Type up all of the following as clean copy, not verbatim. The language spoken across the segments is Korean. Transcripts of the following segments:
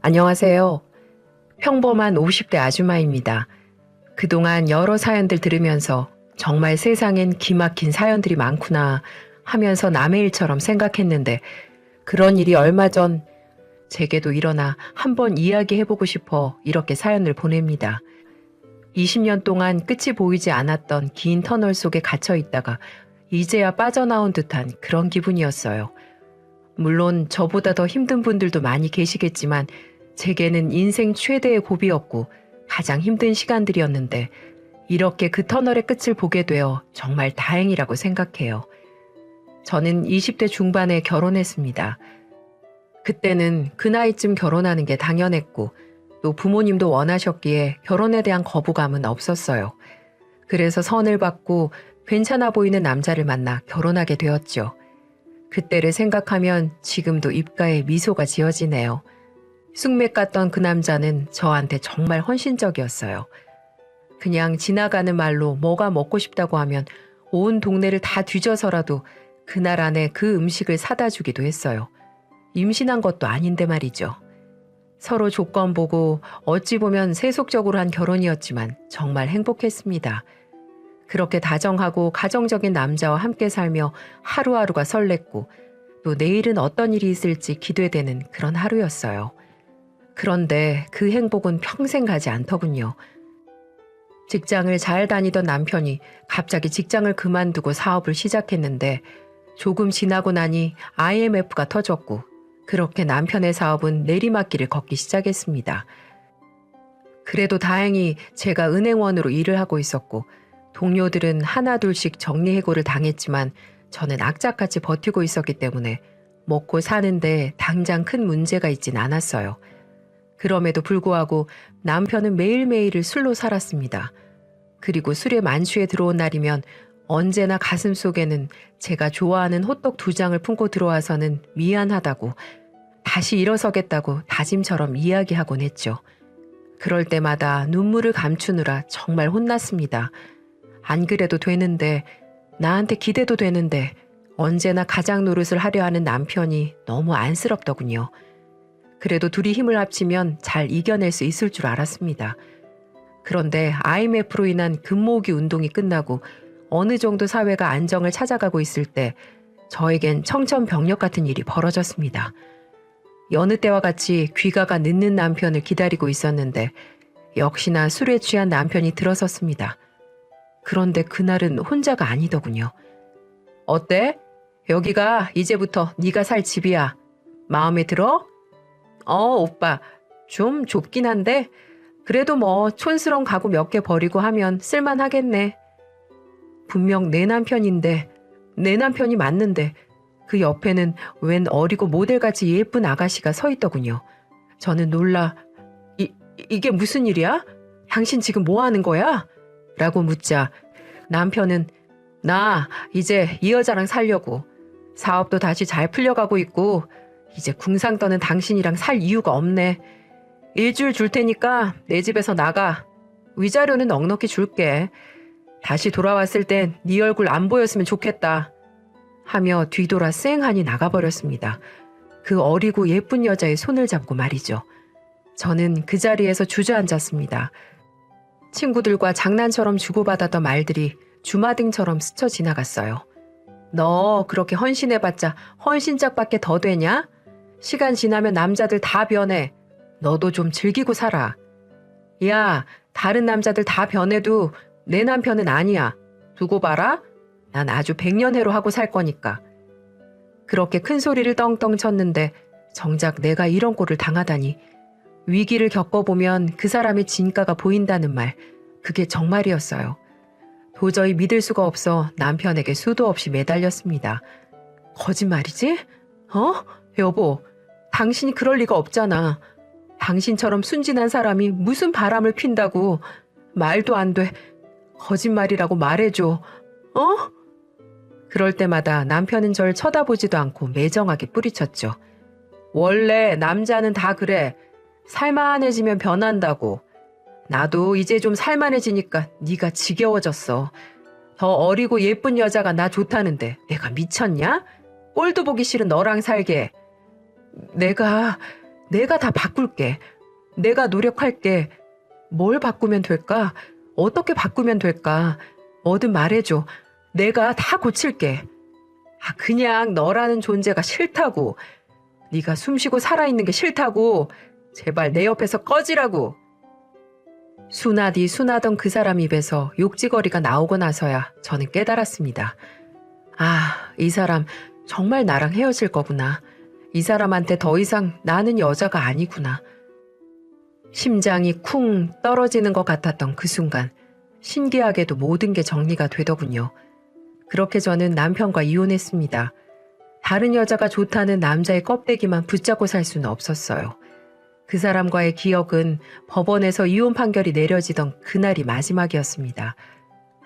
안녕하세요. 평범한 50대 아주마입니다. 그동안 여러 사연들 들으면서 정말 세상엔 기막힌 사연들이 많구나 하면서 남의 일처럼 생각했는데 그런 일이 얼마 전 제게도 일어나 한번 이야기해보고 싶어 이렇게 사연을 보냅니다. 20년 동안 끝이 보이지 않았던 긴 터널 속에 갇혀 있다가 이제야 빠져나온 듯한 그런 기분이었어요. 물론 저보다 더 힘든 분들도 많이 계시겠지만 제게는 인생 최대의 고비였고 가장 힘든 시간들이었는데 이렇게 그 터널의 끝을 보게 되어 정말 다행이라고 생각해요. 저는 20대 중반에 결혼했습니다. 그때는 그 나이쯤 결혼하는 게 당연했고 또 부모님도 원하셨기에 결혼에 대한 거부감은 없었어요. 그래서 선을 받고 괜찮아 보이는 남자를 만나 결혼하게 되었죠. 그때를 생각하면 지금도 입가에 미소가 지어지네요. 쑥맥 같던 그 남자는 저한테 정말 헌신적이었어요. 그냥 지나가는 말로 뭐가 먹고 싶다고 하면 온 동네를 다 뒤져서라도 그날 안에 그 음식을 사다 주기도 했어요. 임신한 것도 아닌데 말이죠. 서로 조건 보고 어찌 보면 세속적으로 한 결혼이었지만 정말 행복했습니다. 그렇게 다정하고 가정적인 남자와 함께 살며 하루하루가 설렜고 또 내일은 어떤 일이 있을지 기대되는 그런 하루였어요. 그런데 그 행복은 평생 가지 않더군요. 직장을 잘 다니던 남편이 갑자기 직장을 그만두고 사업을 시작했는데 조금 지나고 나니 IMF가 터졌고 그렇게 남편의 사업은 내리막길을 걷기 시작했습니다. 그래도 다행히 제가 은행원으로 일을 하고 있었고 동료들은 하나둘씩 정리해고를 당했지만 저는 악착같이 버티고 있었기 때문에 먹고 사는데 당장 큰 문제가 있진 않았어요. 그럼에도 불구하고 남편은 매일매일을 술로 살았습니다. 그리고 술에 만취해 들어온 날이면 언제나 가슴 속에는 제가 좋아하는 호떡 2장을 품고 들어와서는 미안하다고 다시 일어서겠다고 다짐처럼 이야기하곤 했죠. 그럴 때마다 눈물을 감추느라 정말 혼났습니다. 안 그래도 되는데 나한테 기대도 되는데 언제나 가장 노릇을 하려 하는 남편이 너무 안쓰럽더군요. 그래도 둘이 힘을 합치면 잘 이겨낼 수 있을 줄 알았습니다. 그런데 IMF로 인한 금모으기 운동이 끝나고 어느 정도 사회가 안정을 찾아가고 있을 때 저에겐 청천벽력 같은 일이 벌어졌습니다. 여느 때와 같이 귀가가 늦는 남편을 기다리고 있었는데 역시나 술에 취한 남편이 들어섰습니다. 그런데 그날은 혼자가 아니더군요. 어때? 여기가 이제부터 네가 살 집이야. 마음에 들어? 오빠. 좀 좁긴 한데 그래도 뭐 촌스러운 가구 몇 개 버리고 하면 쓸만하겠네. 분명 내 남편인데 내 남편이 맞는데 그 옆에는 웬 어리고 모델같이 예쁜 아가씨가 서 있더군요. 저는 놀라 이게 무슨 일이야? 당신 지금 뭐 하는 거야? 라고 묻자 남편은 나 이제 이 여자랑 살려고 사업도 다시 잘 풀려가고 있고 이제 궁상 떠는 당신이랑 살 이유가 없네. 일주일 줄 테니까 내 집에서 나가. 위자료는 넉넉히 줄게. 다시 돌아왔을 땐 네 얼굴 안 보였으면 좋겠다. 하며 뒤돌아 쌩하니 나가버렸습니다. 그 어리고 예쁜 여자의 손을 잡고 말이죠. 저는 그 자리에서 주저앉았습니다. 친구들과 장난처럼 주고받았던 말들이 주마등처럼 스쳐 지나갔어요. 너 그렇게 헌신해봤자 헌신짝밖에 더 되냐? 시간 지나면 남자들 다 변해. 너도 좀 즐기고 살아. 야, 다른 남자들 다 변해도 내 남편은 아니야. 두고 봐라. 난 아주 백년해로 하고 살 거니까. 그렇게 큰 소리를 떵떵 쳤는데 정작 내가 이런 꼴을 당하다니. 위기를 겪어보면 그 사람의 진가가 보인다는 말, 그게 정말이었어요. 도저히 믿을 수가 없어 남편에게 수도 없이 매달렸습니다. 거짓말이지? 여보, 당신이 그럴 리가 없잖아. 당신처럼 순진한 사람이 무슨 바람을 핀다고. 말도 안 돼. 거짓말이라고 말해줘. 그럴 때마다 남편은 절 쳐다보지도 않고 매정하게 뿌리쳤죠. 원래 남자는 다 그래. 살만해지면 변한다고. 나도 이제 좀 살만해지니까 네가 지겨워졌어. 더 어리고 예쁜 여자가 나 좋다는데 내가 미쳤냐? 꼴도 보기 싫은 너랑 살게. 내가 내가 다 바꿀게. 내가 노력할게. 뭘 바꾸면 될까? 어떻게 바꾸면 될까? 뭐든 말해줘. 내가 다 고칠게. 그냥 너라는 존재가 싫다고. 네가 숨쉬고 살아있는 게 싫다고. 제발 내 옆에서 꺼지라고. 순하디 순하던 그 사람 입에서 욕지거리가 나오고 나서야 저는 깨달았습니다. 이 사람 정말 나랑 헤어질 거구나. 이 사람한테 더 이상 나는 여자가 아니구나. 심장이 쿵 떨어지는 것 같았던 그 순간 신기하게도 모든 게 정리가 되더군요. 그렇게 저는 남편과 이혼했습니다. 다른 여자가 좋다는 남자의 껍데기만 붙잡고 살 수는 없었어요. 그 사람과의 기억은 법원에서 이혼 판결이 내려지던 그날이 마지막이었습니다.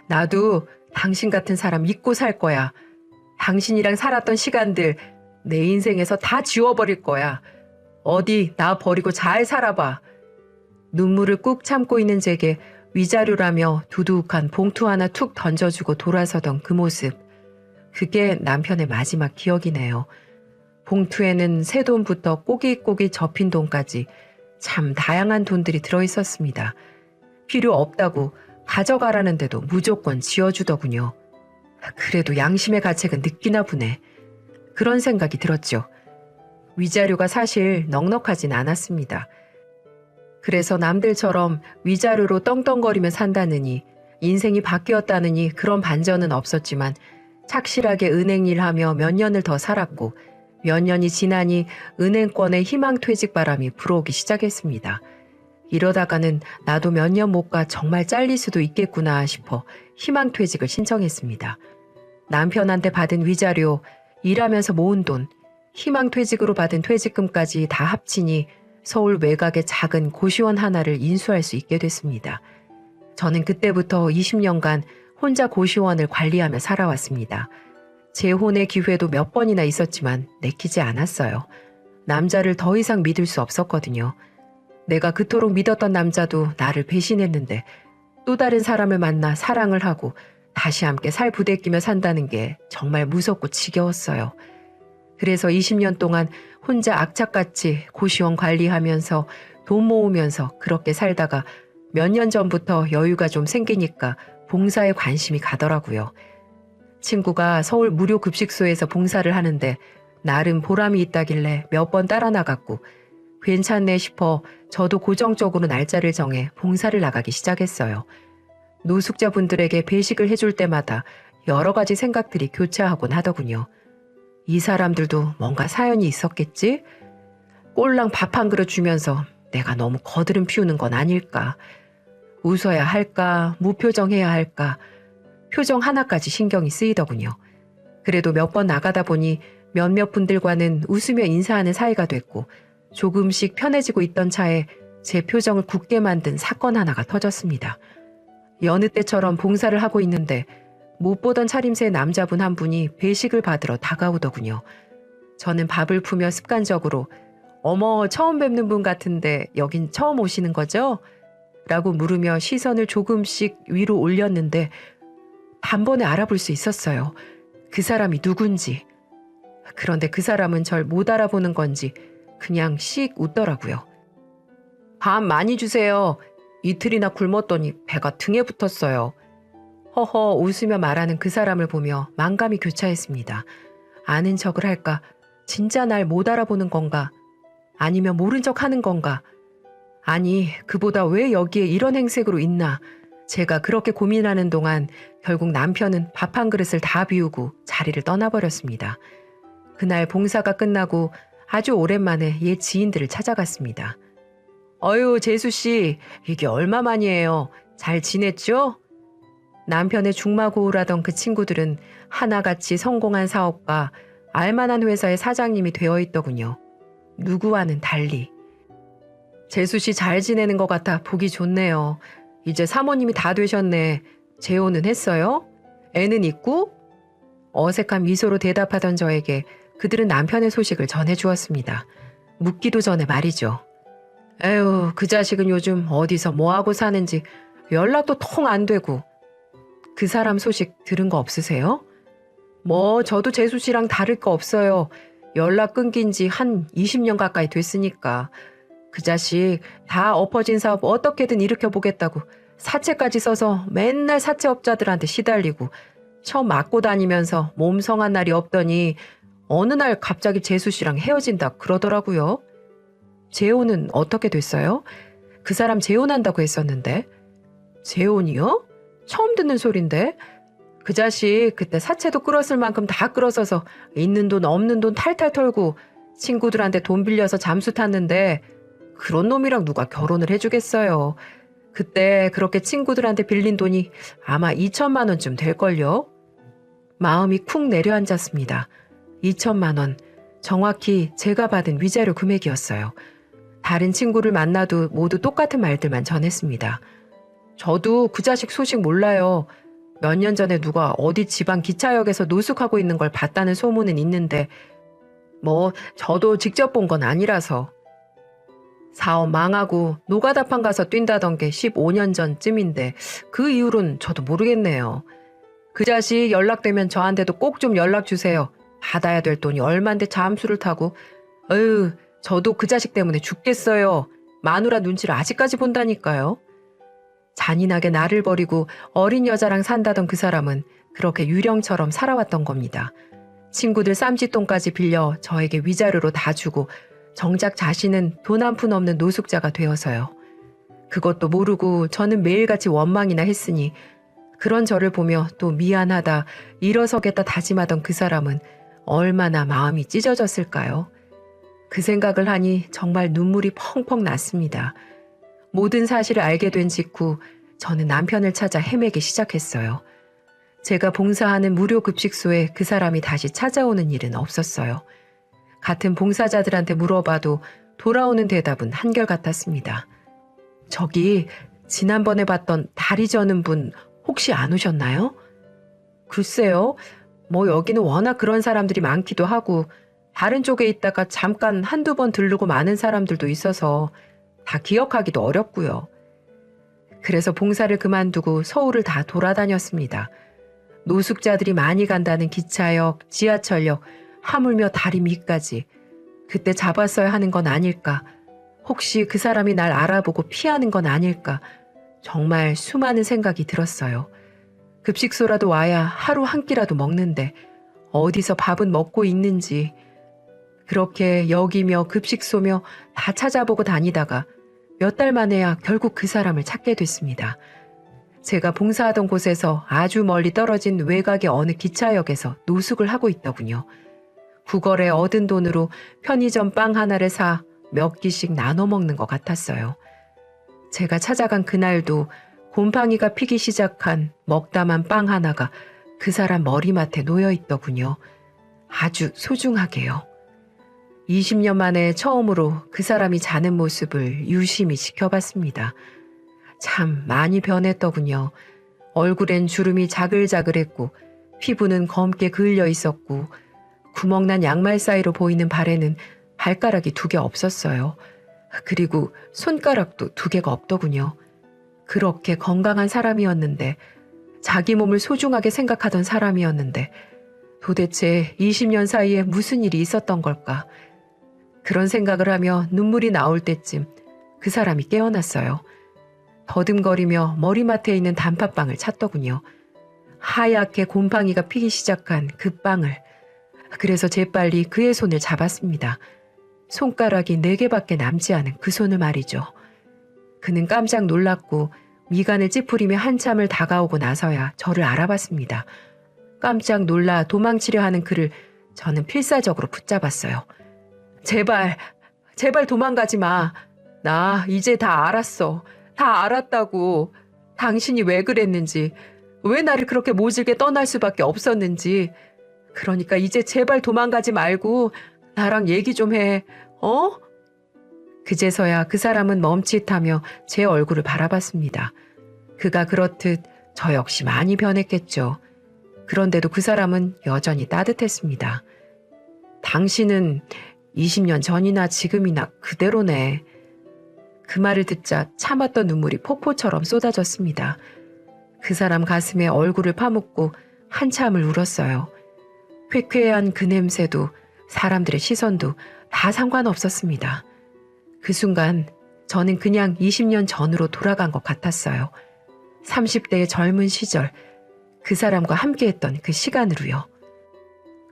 나도 당신 같은 사람 잊고 살 거야. 당신이랑 살았던 시간들 내 인생에서 다 지워버릴 거야. 어디 나 버리고 잘 살아봐. 눈물을 꾹 참고 있는 제게 위자료라며 두둑한 봉투 하나 툭 던져주고 돌아서던 그 모습. 그게 남편의 마지막 기억이네요. 봉투에는 새 돈부터 꼬깃꼬깃 접힌 돈까지 참 다양한 돈들이 들어있었습니다. 필요 없다고 가져가라는데도 무조건 지어주더군요. 그래도 양심의 가책은 느끼나 보네. 그런 생각이 들었죠. 위자료가 사실 넉넉하진 않았습니다. 그래서 남들처럼 위자료로 떵떵거리며 산다느니 인생이 바뀌었다느니 그런 반전은 없었지만 착실하게 은행 일하며 몇 년을 더 살았고 몇 년이 지나니 은행권의 희망퇴직 바람이 불어오기 시작했습니다. 이러다가는 나도 몇 년 못 가 정말 잘릴 수도 있겠구나 싶어 희망퇴직을 신청했습니다. 남편한테 받은 위자료, 일하면서 모은 돈, 희망퇴직으로 받은 퇴직금까지 다 합치니 서울 외곽의 작은 고시원 하나를 인수할 수 있게 됐습니다. 저는 그때부터 20년간 혼자 고시원을 관리하며 살아왔습니다. 재혼의 기회도 몇 번이나 있었지만 내키지 않았어요. 남자를 더 이상 믿을 수 없었거든요. 내가 그토록 믿었던 남자도 나를 배신했는데 또 다른 사람을 만나 사랑을 하고 다시 함께 살 부대끼며 산다는 게 정말 무섭고 지겨웠어요. 그래서 20년 동안 혼자 악착같이 고시원 관리하면서 돈 모으면서 그렇게 살다가 몇 년 전부터 여유가 좀 생기니까 봉사에 관심이 가더라고요. 친구가 서울 무료 급식소에서 봉사를 하는데 나름 보람이 있다길래 몇 번 따라 나갔고 괜찮네 싶어 저도 고정적으로 날짜를 정해 봉사를 나가기 시작했어요. 노숙자분들에게 배식을 해줄 때마다 여러 가지 생각들이 교차하곤 하더군요. 이 사람들도 뭔가 사연이 있었겠지? 꼴랑 밥 한 그릇 주면서 내가 너무 거드름 피우는 건 아닐까? 웃어야 할까? 무표정해야 할까? 표정 하나까지 신경이 쓰이더군요. 그래도 몇 번 나가다 보니 몇몇 분들과는 웃으며 인사하는 사이가 됐고 조금씩 편해지고 있던 차에 제 표정을 굳게 만든 사건 하나가 터졌습니다. 여느 때처럼 봉사를 하고 있는데 못 보던 차림새의 남자분 한 분이 배식을 받으러 다가오더군요. 저는 밥을 푸며 습관적으로 어머 처음 뵙는 분 같은데 여긴 처음 오시는 거죠? 라고 물으며 시선을 조금씩 위로 올렸는데 단번에 알아볼 수 있었어요. 그 사람이 누군지. 그런데 그 사람은 절 못 알아보는 건지 그냥 씩 웃더라고요. 밥 많이 주세요. 이틀이나 굶었더니 배가 등에 붙었어요. 허허 웃으며 말하는 그 사람을 보며 만감이 교차했습니다. 아는 척을 할까? 진짜 날 못 알아보는 건가? 아니면 모른 척 하는 건가? 아니, 그보다 왜 여기에 이런 행색으로 있나? 제가 그렇게 고민하는 동안 결국 남편은 밥 한 그릇을 다 비우고 자리를 떠나버렸습니다. 그날 봉사가 끝나고 아주 오랜만에 옛 지인들을 찾아갔습니다. 어유, 재수씨, 이게 얼마만이에요? 잘 지냈죠? 남편의 중마고우라던 그 친구들은 하나같이 성공한 사업가, 알만한 회사의 사장님이 되어 있더군요. 누구와는 달리. 재수씨 잘 지내는 것 같아 보기 좋네요. 이제 사모님이 다 되셨네. 재혼은 했어요? 애는 있고? 어색한 미소로 대답하던 저에게 그들은 남편의 소식을 전해주었습니다. 묻기도 전에 말이죠. 에휴, 그 자식은 요즘 어디서 뭐하고 사는지 연락도 통 안 되고. 그 사람 소식 들은 거 없으세요? 뭐 저도 재수씨랑 다를 거 없어요. 연락 끊긴 지 한 20년 가까이 됐으니까. 그 자식 다 엎어진 사업 어떻게든 일으켜보겠다고 사채까지 써서 맨날 사채업자들한테 시달리고 처음 맞고 다니면서 몸 성한 날이 없더니 어느 날 갑자기 재수 씨랑 헤어진다 그러더라고요. 재혼은 어떻게 됐어요? 그 사람 재혼한다고 했었는데. 재혼이요? 처음 듣는 소린데. 그 자식 그때 사채도 끌었을 만큼 다 끌어서서 있는 돈 없는 돈 탈탈 털고 친구들한테 돈 빌려서 잠수 탔는데 그런 놈이랑 누가 결혼을 해주겠어요. 그때 그렇게 친구들한테 빌린 돈이 아마 2천만 원쯤 될걸요. 마음이 쿵 내려앉았습니다. 2천만 원. 정확히 제가 받은 위자료 금액이었어요. 다른 친구를 만나도 모두 똑같은 말들만 전했습니다. 저도 그 자식 소식 몰라요. 몇 년 전에 누가 어디 지방 기차역에서 노숙하고 있는 걸 봤다는 소문은 있는데 저도 직접 본 건 아니라서. 사업 망하고 노가다판 가서 뛴다던 게 15년 전쯤인데 그 이후로는 저도 모르겠네요. 그 자식 연락되면 저한테도 꼭 좀 연락 주세요. 받아야 될 돈이 얼만데 잠수를 타고. 저도 그 자식 때문에 죽겠어요. 마누라 눈치를 아직까지 본다니까요. 잔인하게 나를 버리고 어린 여자랑 산다던 그 사람은 그렇게 유령처럼 살아왔던 겁니다. 친구들 쌈짓돈까지 빌려 저에게 위자료로 다 주고 정작 자신은 돈 한 푼 없는 노숙자가 되어서요. 그것도 모르고 저는 매일같이 원망이나 했으니 그런 저를 보며 또 미안하다, 일어서겠다 다짐하던 그 사람은 얼마나 마음이 찢어졌을까요? 그 생각을 하니 정말 눈물이 펑펑 났습니다. 모든 사실을 알게 된 직후 저는 남편을 찾아 헤매기 시작했어요. 제가 봉사하는 무료 급식소에 그 사람이 다시 찾아오는 일은 없었어요. 같은 봉사자들한테 물어봐도 돌아오는 대답은 한결같았습니다. 저기 지난번에 봤던 다리 저는 분 혹시 안 오셨나요? 글쎄요. 여기는 워낙 그런 사람들이 많기도 하고 다른 쪽에 있다가 잠깐 한두 번 들르고 마는 사람들도 있어서 다 기억하기도 어렵고요. 그래서 봉사를 그만두고 서울을 다 돌아다녔습니다. 노숙자들이 많이 간다는 기차역, 지하철역, 하물며 다리 밑까지. 그때 잡았어야 하는 건 아닐까. 혹시 그 사람이 날 알아보고 피하는 건 아닐까. 정말 수많은 생각이 들었어요. 급식소라도 와야 하루 한 끼라도 먹는데 어디서 밥은 먹고 있는지. 그렇게 여기며 급식소며 다 찾아보고 다니다가 몇 달 만에야 결국 그 사람을 찾게 됐습니다. 제가 봉사하던 곳에서 아주 멀리 떨어진 외곽의 어느 기차역에서 노숙을 하고 있더군요. 구걸에 얻은 돈으로 편의점 빵 하나를 사 몇 끼씩 나눠 먹는 것 같았어요. 제가 찾아간 그날도 곰팡이가 피기 시작한 먹다만 빵 하나가 그 사람 머리맡에 놓여 있더군요. 아주 소중하게요. 20년 만에 처음으로 그 사람이 자는 모습을 유심히 지켜봤습니다. 참 많이 변했더군요. 얼굴엔 주름이 자글자글했고 피부는 검게 그을려 있었고 구멍난 양말 사이로 보이는 발에는 발가락이 2개 없었어요. 그리고 손가락도 2개가 없더군요. 그렇게 건강한 사람이었는데, 자기 몸을 소중하게 생각하던 사람이었는데 도대체 20년 사이에 무슨 일이 있었던 걸까? 그런 생각을 하며 눈물이 나올 때쯤 그 사람이 깨어났어요. 더듬거리며 머리맡에 있는 단팥빵을 찾더군요. 하얗게 곰팡이가 피기 시작한 그 빵을. 그래서 재빨리 그의 손을 잡았습니다. 손가락이 4개밖에 남지 않은 그 손을 말이죠. 그는 깜짝 놀랐고 미간을 찌푸리며 한참을 다가오고 나서야 저를 알아봤습니다. 깜짝 놀라 도망치려 하는 그를 저는 필사적으로 붙잡았어요. 제발 도망가지 마. 나 이제 다 알았어. 다 알았다고. 당신이 왜 그랬는지, 왜 나를 그렇게 모질게 떠날 수밖에 없었는지. 그러니까 이제 제발 도망가지 말고 나랑 얘기 좀 해. 그제서야 그 사람은 멈칫하며 제 얼굴을 바라봤습니다. 그가 그렇듯 저 역시 많이 변했겠죠. 그런데도 그 사람은 여전히 따뜻했습니다. 당신은 20년 전이나 지금이나 그대로네. 그 말을 듣자 참았던 눈물이 폭포처럼 쏟아졌습니다. 그 사람 가슴에 얼굴을 파묻고 한참을 울었어요. 쾌쾌한 그 냄새도 사람들의 시선도 다 상관없었습니다. 그 순간 저는 그냥 20년 전으로 돌아간 것 같았어요. 30대의 젊은 시절, 그 사람과 함께했던 그 시간으로요.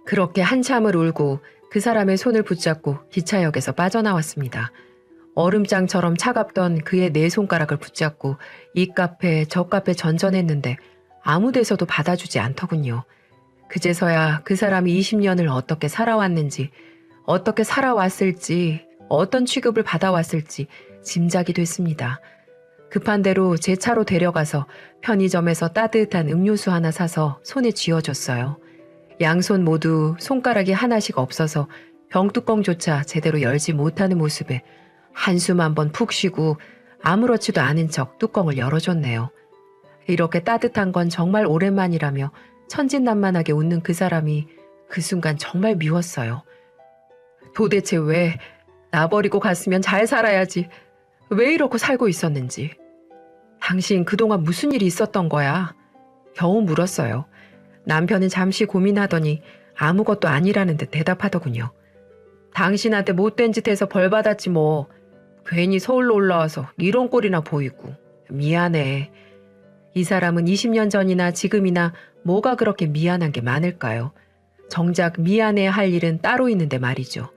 그렇게 한참을 울고 그 사람의 손을 붙잡고 기차역에서 빠져나왔습니다. 얼음장처럼 차갑던 그의 네 손가락을 붙잡고 이 카페 저 카페 전전했는데 아무 데서도 받아주지 않더군요. 그제서야 그 사람이 20년을 어떻게 살아왔는지, 어떻게 살아왔을지, 어떤 취급을 받아왔을지 짐작이 됐습니다. 급한 대로 제 차로 데려가서 편의점에서 따뜻한 음료수 하나 사서 손에 쥐어줬어요. 양손 모두 손가락이 하나씩 없어서 병뚜껑조차 제대로 열지 못하는 모습에 한숨 한번 푹 쉬고 아무렇지도 않은 척 뚜껑을 열어줬네요. 이렇게 따뜻한 건 정말 오랜만이라며 천진난만하게 웃는 그 사람이 그 순간 정말 미웠어요. 도대체 왜 나버리고 갔으면 잘 살아야지. 왜 이러고 살고 있었는지. 당신 그동안 무슨 일이 있었던 거야? 겨우 물었어요. 남편은 잠시 고민하더니 아무것도 아니라는 듯 대답하더군요. 당신한테 못된 짓 해서 벌 받았지 뭐. 괜히 서울로 올라와서 이런 꼴이나 보이고. 미안해. 이 사람은 20년 전이나 지금이나 뭐가 그렇게 미안한 게 많을까요? 정작 미안해야 할 일은 따로 있는데 말이죠.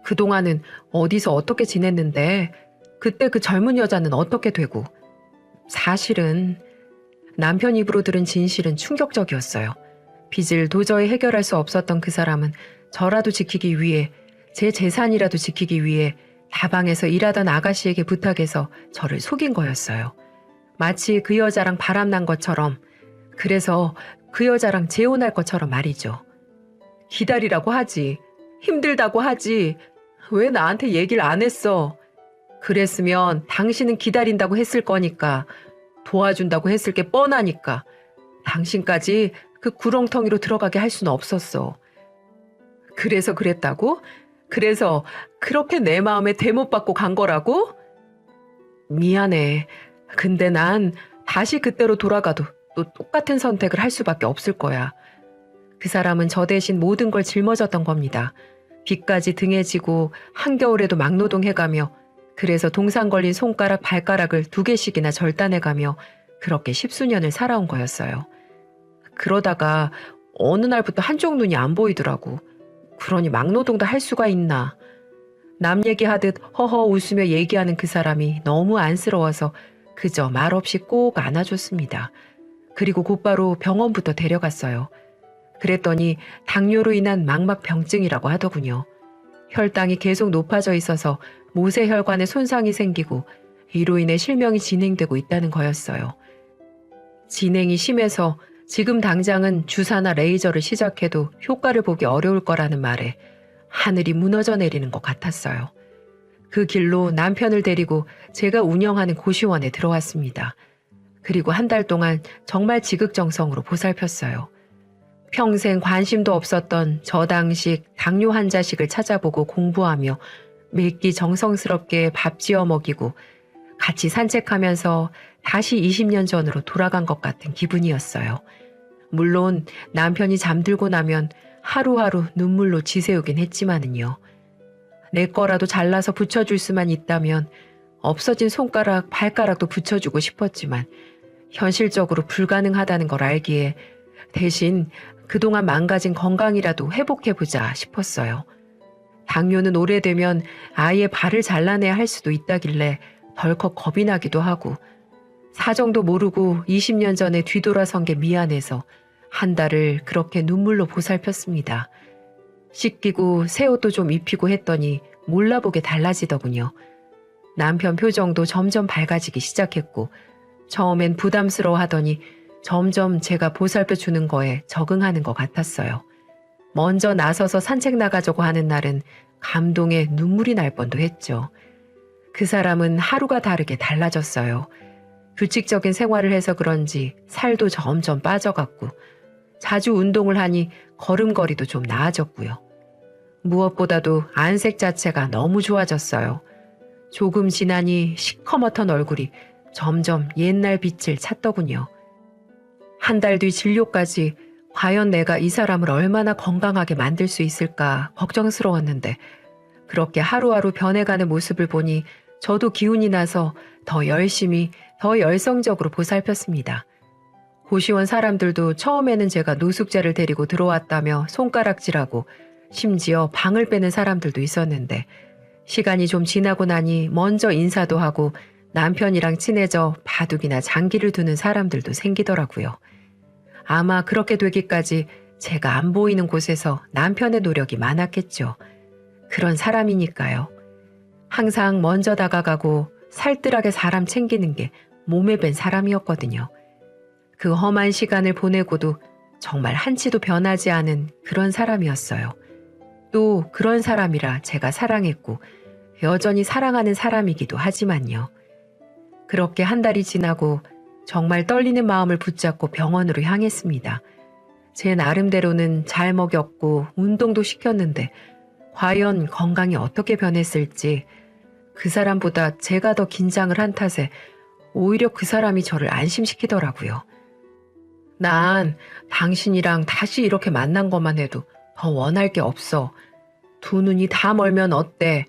그동안은 어디서 어떻게 지냈는데 그때 그 젊은 여자는 어떻게 되고. 사실은 남편 입으로 들은 진실은 충격적이었어요. 빚을 도저히 해결할 수 없었던 그 사람은 저라도 지키기 위해, 제 재산이라도 지키기 위해 다방에서 일하던 아가씨에게 부탁해서 저를 속인 거였어요. 마치 그 여자랑 바람난 것처럼, 그래서 그 여자랑 재혼할 것처럼 말이죠. 기다리라고 하지. 힘들다고 하지. 왜 나한테 얘기를 안 했어? 그랬으면 당신은 기다린다고 했을 거니까, 도와준다고 했을 게 뻔하니까 당신까지 그 구렁텅이로 들어가게 할 수는 없었어. 그래서 그랬다고? 그래서 그렇게 내 마음에 대못 받고 간 거라고? 미안해. 근데 난 다시 그때로 돌아가도 또 똑같은 선택을 할 수밖에 없을 거야. 그 사람은 저 대신 모든 걸 짊어졌던 겁니다. 빚까지 등에 지고 한겨울에도 막노동해가며, 그래서 동상 걸린 손가락 발가락을 2개씩이나 절단해가며 그렇게 10수년을 살아온 거였어요. 그러다가 어느 날부터 한쪽 눈이 안 보이더라고. 그러니 막노동도 할 수가 있나. 남 얘기하듯 허허 웃으며 얘기하는 그 사람이 너무 안쓰러워서 그저 말없이 꼭 안아줬습니다. 그리고 곧바로 병원부터 데려갔어요. 그랬더니 당뇨로 인한 망막병증이라고 하더군요. 혈당이 계속 높아져 있어서 모세혈관에 손상이 생기고 이로 인해 실명이 진행되고 있다는 거였어요. 진행이 심해서 지금 당장은 주사나 레이저를 시작해도 효과를 보기 어려울 거라는 말에 하늘이 무너져 내리는 것 같았어요. 그 길로 남편을 데리고 제가 운영하는 고시원에 들어왔습니다. 그리고 한 달 동안 정말 지극정성으로 보살폈어요. 평생 관심도 없었던 저당식 당뇨 환자식을 찾아보고 공부하며 매끼 정성스럽게 밥 지어 먹이고 같이 산책하면서 다시 20년 전으로 돌아간 것 같은 기분이었어요. 물론 남편이 잠들고 나면 하루하루 눈물로 지새우긴 했지만은요. 내 거라도 잘라서 붙여줄 수만 있다면 없어진 손가락, 발가락도 붙여주고 싶었지만 현실적으로 불가능하다는 걸 알기에 대신 그동안 망가진 건강이라도 회복해보자 싶었어요. 당뇨는 오래되면 아예 발을 잘라내야 할 수도 있다길래 덜컥 겁이 나기도 하고 사정도 모르고 20년 전에 뒤돌아선 게 미안해서 한 달을 그렇게 눈물로 보살폈습니다. 씻기고 새 옷도 좀 입히고 했더니 몰라보게 달라지더군요. 남편 표정도 점점 밝아지기 시작했고 처음엔 부담스러워하더니 점점 제가 보살펴주는 거에 적응하는 것 같았어요. 먼저 나서서 산책 나가자고 하는 날은 감동에 눈물이 날 뻔도 했죠. 그 사람은 하루가 다르게 달라졌어요. 규칙적인 생활을 해서 그런지 살도 점점 빠져갔고 자주 운동을 하니 걸음걸이도 좀 나아졌고요. 무엇보다도 안색 자체가 너무 좋아졌어요. 조금 지나니 시커멓던 얼굴이 점점 옛날 빛을 찾더군요. 한 달 뒤 진료까지 과연 내가 이 사람을 얼마나 건강하게 만들 수 있을까 걱정스러웠는데 그렇게 하루하루 변해가는 모습을 보니 저도 기운이 나서 더 열심히, 더 열성적으로 보살폈습니다. 고시원 사람들도 처음에는 제가 노숙자를 데리고 들어왔다며 손가락질하고 심지어 방을 빼는 사람들도 있었는데 시간이 좀 지나고 나니 먼저 인사도 하고 남편이랑 친해져 바둑이나 장기를 두는 사람들도 생기더라고요. 아마 그렇게 되기까지 제가 안 보이는 곳에서 남편의 노력이 많았겠죠. 그런 사람이니까요. 항상 먼저 다가가고 살뜰하게 사람 챙기는 게 몸에 밴 사람이었거든요. 그 험한 시간을 보내고도 정말 한치도 변하지 않은 그런 사람이었어요. 또 그런 사람이라 제가 사랑했고 여전히 사랑하는 사람이기도 하지만요. 그렇게 한 달이 지나고 정말 떨리는 마음을 붙잡고 병원으로 향했습니다. 제 나름대로는 잘 먹였고 운동도 시켰는데 과연 건강이 어떻게 변했을지 그 사람보다 제가 더 긴장을 한 탓에 오히려 그 사람이 저를 안심시키더라고요. 난 당신이랑 다시 이렇게 만난 것만 해도 더 원할 게 없어. 두 눈이 다 멀면 어때?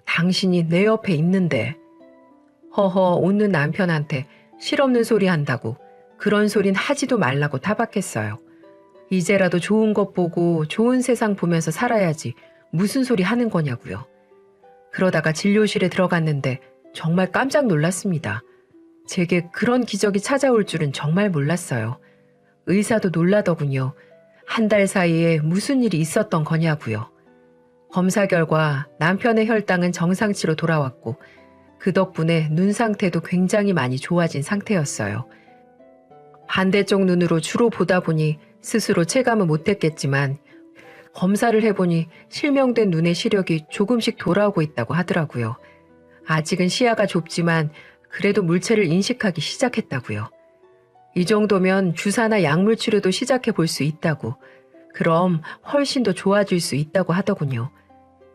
당신이 내 옆에 있는데. 허허 웃는 남편한테 실없는 소리 한다고 그런 소린 하지도 말라고 타박했어요. 이제라도 좋은 것 보고 좋은 세상 보면서 살아야지 무슨 소리 하는 거냐고요. 그러다가 진료실에 들어갔는데 정말 깜짝 놀랐습니다. 제게 그런 기적이 찾아올 줄은 정말 몰랐어요. 의사도 놀라더군요. 한 달 사이에 무슨 일이 있었던 거냐고요. 검사 결과 남편의 혈당은 정상치로 돌아왔고 그 덕분에 눈 상태도 굉장히 많이 좋아진 상태였어요. 반대쪽 눈으로 주로 보다 보니 스스로 체감은 못했겠지만 검사를 해보니 실명된 눈의 시력이 조금씩 돌아오고 있다고 하더라고요. 아직은 시야가 좁지만 그래도 물체를 인식하기 시작했다고요. 이 정도면 주사나 약물 치료도 시작해 볼 수 있다고, 그럼 훨씬 더 좋아질 수 있다고 하더군요.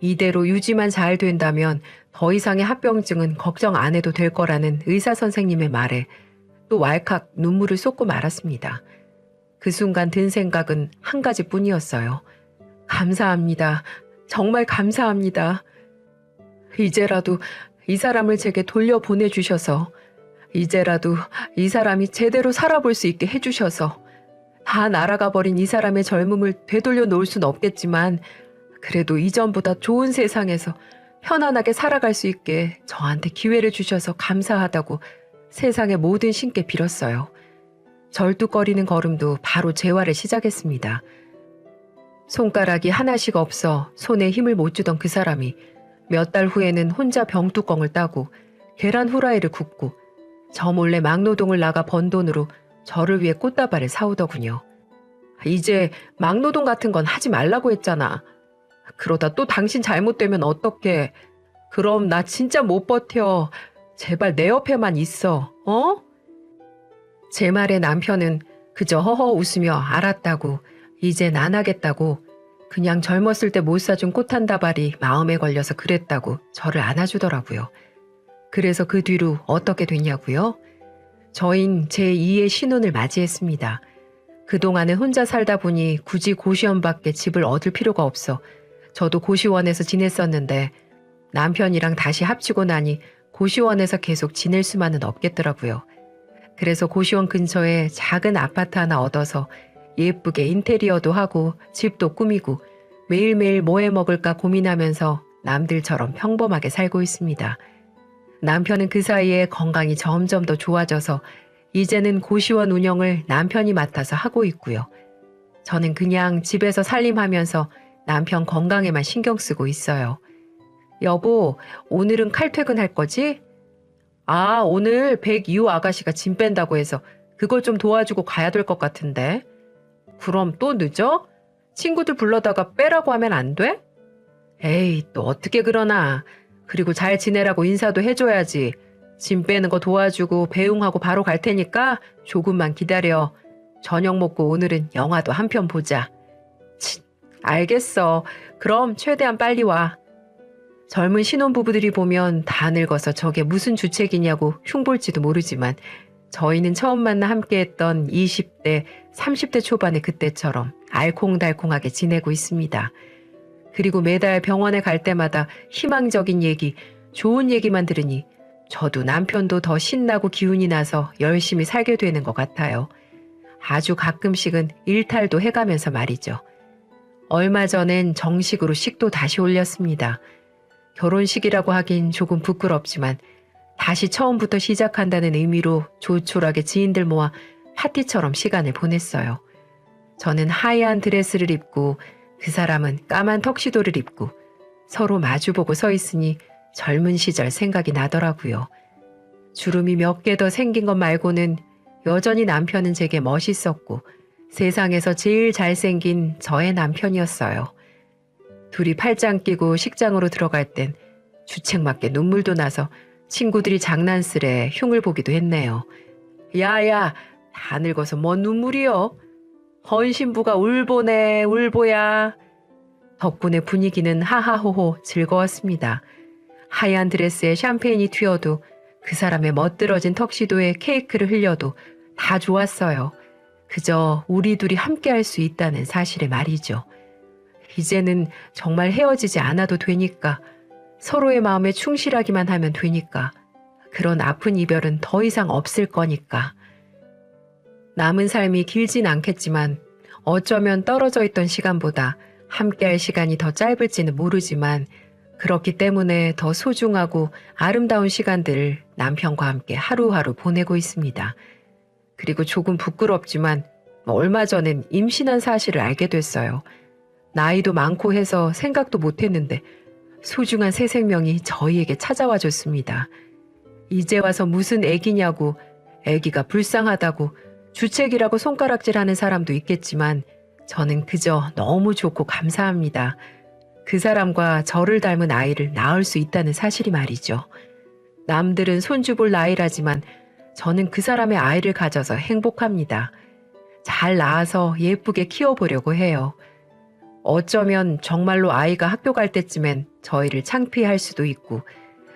이대로 유지만 잘 된다면 더 이상의 합병증은 걱정 안 해도 될 거라는 의사 선생님의 말에 또 왈칵 눈물을 쏟고 말았습니다. 그 순간 든 생각은 한 가지뿐이었어요. 감사합니다. 정말 감사합니다. 이제라도 이 사람을 제게 돌려보내주셔서, 이제라도 이 사람이 제대로 살아볼 수 있게 해주셔서, 다 날아가 버린 이 사람의 젊음을 되돌려 놓을 순 없겠지만 그래도 이전보다 좋은 세상에서 편안하게 살아갈 수 있게 저한테 기회를 주셔서 감사하다고 세상의 모든 신께 빌었어요. 절뚝거리는 걸음도 바로 재활을 시작했습니다. 손가락이 하나씩 없어 손에 힘을 못 주던 그 사람이 몇 달 후에는 혼자 병뚜껑을 따고 계란 후라이를 굽고 저 몰래 막노동을 나가 번 돈으로 저를 위해 꽃다발을 사오더군요. 이제 막노동 같은 건 하지 말라고 했잖아. 그러다 또 당신 잘못되면 어떡해. 그럼 나 진짜 못 버텨. 제발 내 옆에만 있어. 어? 제 말에 남편은 그저 허허 웃으며 알았다고, 이젠 안 하겠다고, 그냥 젊었을 때 못 사준 꽃 한 다발이 마음에 걸려서 그랬다고 저를 안아주더라고요. 그래서 그 뒤로 어떻게 됐냐고요? 저흰 제2의 신혼을 맞이했습니다. 그동안은 혼자 살다 보니 굳이 고시원밖에 집을 얻을 필요가 없어 저도 고시원에서 지냈었는데 남편이랑 다시 합치고 나니 고시원에서 계속 지낼 수만은 없겠더라고요. 그래서 고시원 근처에 작은 아파트 하나 얻어서 예쁘게 인테리어도 하고 집도 꾸미고 매일매일 뭐 해 먹을까 고민하면서 남들처럼 평범하게 살고 있습니다. 남편은 그 사이에 건강이 점점 더 좋아져서 이제는 고시원 운영을 남편이 맡아서 하고 있고요. 저는 그냥 집에서 살림하면서 남편 건강에만 신경 쓰고 있어요. 여보, 오늘은 칼퇴근 할 거지? 아, 오늘 백이호 아가씨가 짐 뺀다고 해서 그걸 좀 도와주고 가야 될 것 같은데. 그럼 또 늦어? 친구들 불러다가 빼라고 하면 안 돼? 에이, 또 어떻게 그러나. 그리고 잘 지내라고 인사도 해줘야지. 짐 빼는 거 도와주고 배웅하고 바로 갈 테니까 조금만 기다려. 저녁 먹고 오늘은 영화도 한 편 보자. 치, 알겠어. 그럼 최대한 빨리 와. 젊은 신혼부부들이 보면 다 늙어서 저게 무슨 주책이냐고 흉볼지도 모르지만 저희는 처음 만나 함께했던 20대, 30대 초반의 그때처럼 알콩달콩하게 지내고 있습니다. 그리고 매달 병원에 갈 때마다 희망적인 얘기, 좋은 얘기만 들으니 저도 남편도 더 신나고 기운이 나서 열심히 살게 되는 것 같아요. 아주 가끔씩은 일탈도 해가면서 말이죠. 얼마 전엔 정식으로 식도 다시 올렸습니다. 결혼식이라고 하긴 조금 부끄럽지만 다시 처음부터 시작한다는 의미로 조촐하게 지인들 모아 파티처럼 시간을 보냈어요. 저는 하얀 드레스를 입고 그 사람은 까만 턱시도를 입고 서로 마주보고 서 있으니 젊은 시절 생각이 나더라고요. 주름이 몇 개 더 생긴 것 말고는 여전히 남편은 제게 멋있었고 세상에서 제일 잘생긴 저의 남편이었어요. 둘이 팔짱 끼고 식장으로 들어갈 땐 주책맞게 눈물도 나서 친구들이 장난스레 흉을 보기도 했네요. 야야, 다 늙어서 뭔 눈물이여? 헌신부가 울보네, 울보야. 덕분에 분위기는 하하호호 즐거웠습니다. 하얀 드레스에 샴페인이 튀어도 그 사람의 멋들어진 턱시도에 케이크를 흘려도 다 좋았어요. 그저 우리 둘이 함께 할 수 있다는 사실에 말이죠. 이제는 정말 헤어지지 않아도 되니까, 서로의 마음에 충실하기만 하면 되니까, 그런 아픈 이별은 더 이상 없을 거니까. 남은 삶이 길진 않겠지만 어쩌면 떨어져 있던 시간보다 함께할 시간이 더 짧을지는 모르지만 그렇기 때문에 더 소중하고 아름다운 시간들을 남편과 함께 하루하루 보내고 있습니다. 그리고 조금 부끄럽지만 얼마 전엔 임신한 사실을 알게 됐어요. 나이도 많고 해서 생각도 못했는데 소중한 새 생명이 저희에게 찾아와 줬습니다. 이제 와서 무슨 애기냐고, 애기가 불쌍하다고 주책이라고 손가락질하는 사람도 있겠지만 저는 그저 너무 좋고 감사합니다. 그 사람과 저를 닮은 아이를 낳을 수 있다는 사실이 말이죠. 남들은 손주 볼 나이라지만 저는 그 사람의 아이를 가져서 행복합니다. 잘 낳아서 예쁘게 키워보려고 해요. 어쩌면 정말로 아이가 학교 갈 때쯤엔 저희를 창피할 수도 있고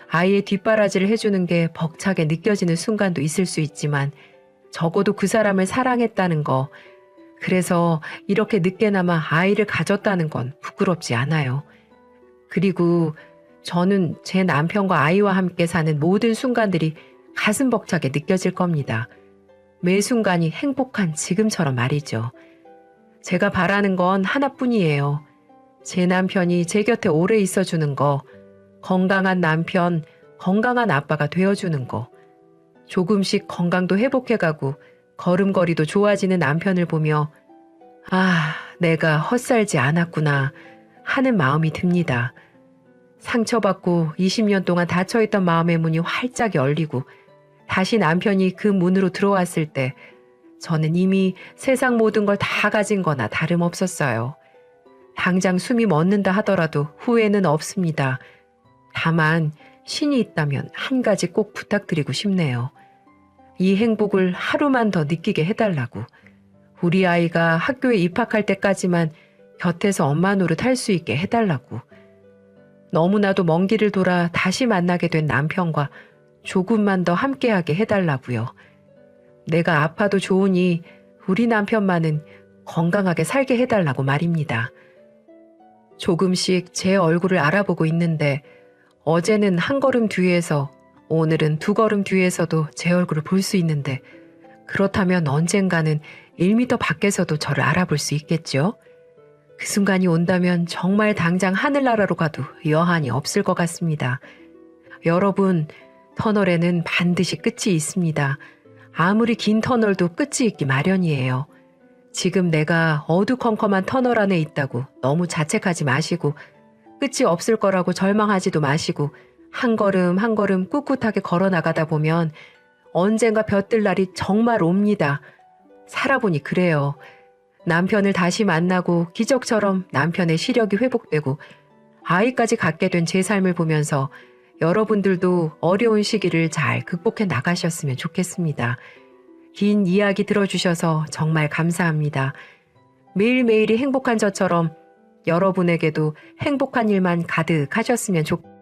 아이의 뒷바라지를 해주는 게 벅차게 느껴지는 순간도 있을 수 있지만 적어도 그 사람을 사랑했다는 거, 그래서 이렇게 늦게나마 아이를 가졌다는 건 부끄럽지 않아요. 그리고 저는 제 남편과 아이와 함께 사는 모든 순간들이 가슴 벅차게 느껴질 겁니다. 매 순간이 행복한 지금처럼 말이죠. 제가 바라는 건 하나뿐이에요. 제 남편이 제 곁에 오래 있어주는 거, 건강한 남편, 건강한 아빠가 되어주는 거, 조금씩 건강도 회복해가고 걸음걸이도 좋아지는 남편을 보며 아, 내가 헛살지 않았구나 하는 마음이 듭니다. 상처받고 20년 동안 닫혀있던 마음의 문이 활짝 열리고 다시 남편이 그 문으로 들어왔을 때 저는 이미 세상 모든 걸 다 가진 거나 다름없었어요. 당장 숨이 멎는다 하더라도 후회는 없습니다. 다만 신이 있다면 한 가지 꼭 부탁드리고 싶네요. 이 행복을 하루만 더 느끼게 해달라고. 우리 아이가 학교에 입학할 때까지만 곁에서 엄마 노릇 할 수 있게 해달라고. 너무나도 먼 길을 돌아 다시 만나게 된 남편과 조금만 더 함께하게 해달라고요. 내가 아파도 좋으니 우리 남편만은 건강하게 살게 해달라고 말입니다. 조금씩 제 얼굴을 알아보고 있는데 어제는 한 걸음 뒤에서 오늘은 두 걸음 뒤에서도 제 얼굴을 볼 수 있는데 그렇다면 언젠가는 1m 밖에서도 저를 알아볼 수 있겠죠? 그 순간이 온다면 정말 당장 하늘나라로 가도 여한이 없을 것 같습니다. 여러분, 터널에는 반드시 끝이 있습니다. 아무리 긴 터널도 끝이 있기 마련이에요. 지금 내가 어두컴컴한 터널 안에 있다고 너무 자책하지 마시고 끝이 없을 거라고 절망하지도 마시고 한 걸음 한 걸음 꿋꿋하게 걸어나가다 보면 언젠가 볕들 날이 정말 옵니다. 살아보니 그래요. 남편을 다시 만나고 기적처럼 남편의 시력이 회복되고 아이까지 갖게 된 제 삶을 보면서 여러분들도 어려운 시기를 잘 극복해 나가셨으면 좋겠습니다. 긴 이야기 들어주셔서 정말 감사합니다. 매일매일이 행복한 저처럼 여러분에게도 행복한 일만 가득하셨으면 좋겠습니다.